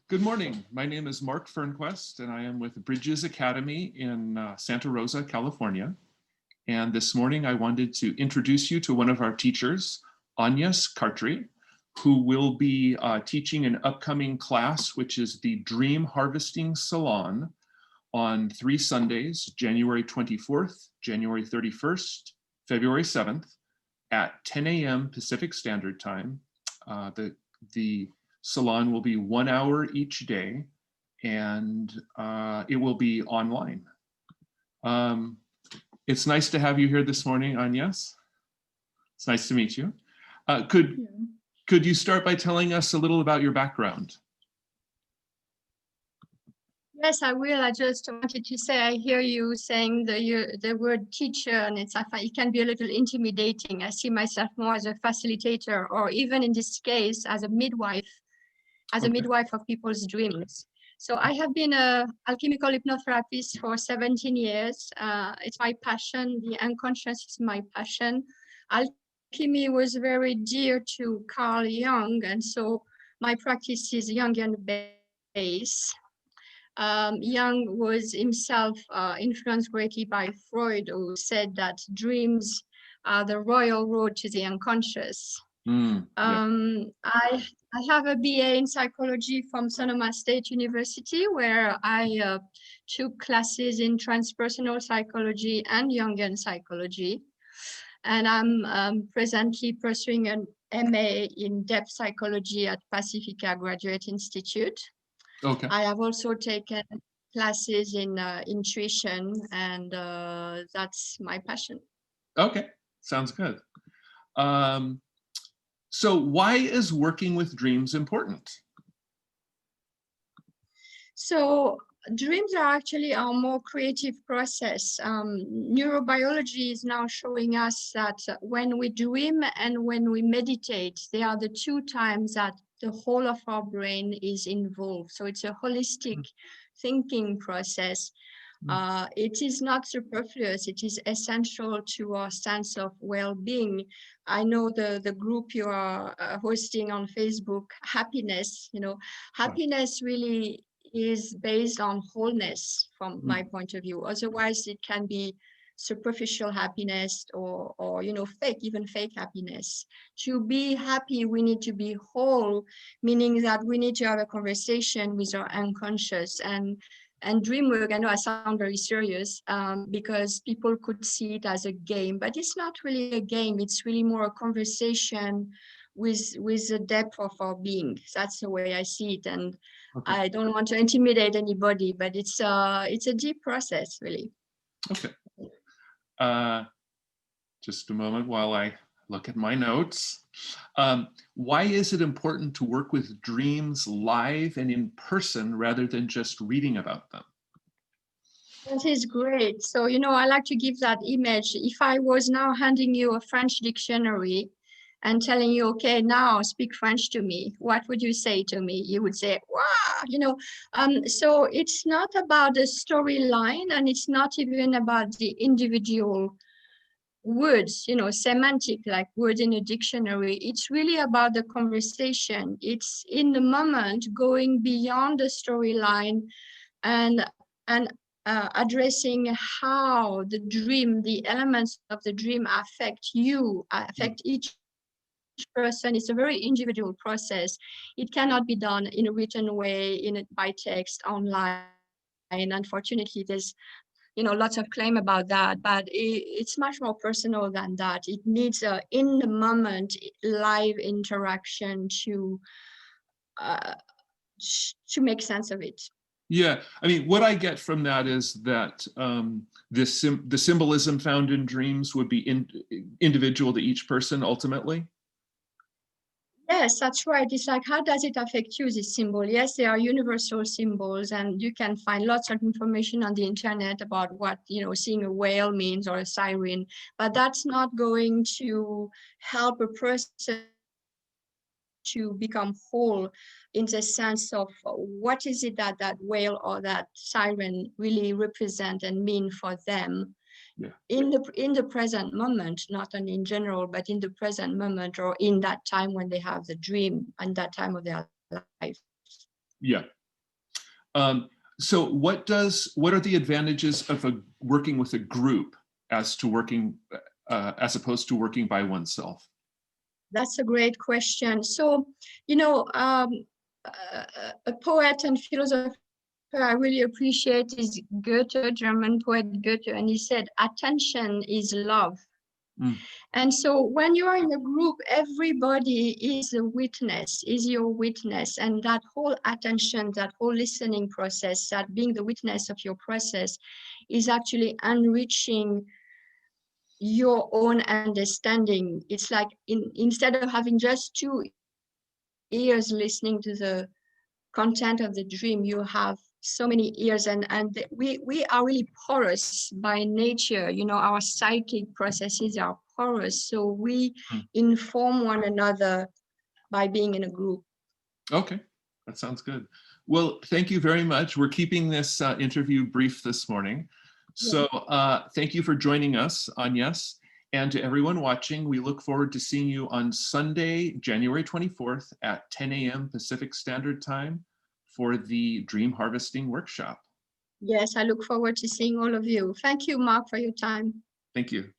Good morning. My name is Mark Fernquest, and I am with Bridges.Academy in Santa Rosa, California. And this morning, I wanted to introduce you to one of our teachers, Agnes Cartry, who will be teaching an upcoming class, which is the Dream Harvesting Salon on 3 Sundays, January 24th, January 31st, February 7th, at 10 a.m. Pacific Standard Time. The salon will be 1 hour each day, and it will be online. It's nice to have you here this morning, Agnes. It's nice to meet you. Could you start by telling us a little about your background? Yes, I will. I just wanted to say, I hear you saying the word teacher, and it can be a little intimidating. I see myself more as a facilitator, or even in this case, as a midwife, of people's dreams. So I have been a alchemical hypnotherapist for 17 years. It's my passion. The unconscious is my passion. Alchemy was very dear to Carl Jung, and so my practice is Jungian based. Jung was himself influenced greatly by Freud, who said that dreams are the royal road to the unconscious. I have a BA in psychology from Sonoma State University, where I took classes in transpersonal psychology and Jungian psychology. And I'm presently pursuing an MA in depth psychology at Pacifica Graduate Institute. Okay. I have also taken classes in intuition, and that's my passion. Okay, sounds good. So why is working with dreams important? So dreams are actually our more creative process. Neurobiology is now showing us that when we dream and when we meditate, they are the two times that the whole of our brain is involved. So it's a holistic thinking process. It is not superfluous. It is essential to our sense of well-being. I know the group you are hosting on Facebook, happiness, happiness really is based on wholeness from my point of view. Otherwise, it can be superficial happiness or fake happiness. To be happy, we need to be whole, meaning that we need to have a conversation with our unconscious. And Dreamwork, I know I sound very serious because people could see it as a game, but it's not really a game. It's really more a conversation with the depth of our being. That's the way I see it. And okay. I don't want to intimidate anybody, but it's a deep process, really. Okay. Just a moment while I look at my notes. Why is it important to work with dreams live and in person rather than just reading about them? That is great. So, I like to give that image. If I was now handing you a French dictionary and telling you, okay, now speak French to me, what would you say to me? You would say, wow, so it's not about the storyline, and it's not even about the individual words, semantic, like words in a dictionary. It's really about the conversation. It's in the moment, going beyond the storyline and addressing how the dream, the elements of the dream affect you, affect each person. It's a very individual process. It cannot be done in a written way, by text, online. Unfortunately, there's lots of claim about that, but it's much more personal than that. It needs a in the moment live interaction to make sense of it. Yeah, I mean, what I get from that is that the symbolism found in dreams would be individual to each person ultimately. Yes, that's right. It's like, how does it affect you, this symbol? Yes, they are universal symbols, and you can find lots of information on the internet about what, seeing a whale means or a siren, but that's not going to help a person to become whole in the sense of what is it that whale or that siren really represent and mean for them. Yeah. In the present moment, not only in general, but in the present moment, or in that time when they have the dream and that time of their life. Yeah. So what are the advantages of working with a group as opposed to working by oneself? That's a great question. So, you know, a poet and philosopher I really appreciate is Goethe, German poet Goethe, and he said, attention is love. Mm. And so when you are in a group, everybody is a witness, is your witness. And that whole attention, that whole listening process, that being the witness of your process is actually enriching your own understanding. It's like instead of having just 2 ears listening to the content of the dream, you have so many ears, and we are really porous by nature. You know, our psychic processes are porous, so we inform one another by being in a group. Okay, that sounds good. Well, thank you very much. We're keeping this interview brief this morning. So thank you for joining us, Agnes. And to everyone watching, we look forward to seeing you on Sunday, January 24th at 10 a.m. Pacific Standard Time for the Dream Harvesting Workshop. Yes, I look forward to seeing all of you. Thank you, Mark, for your time. Thank you.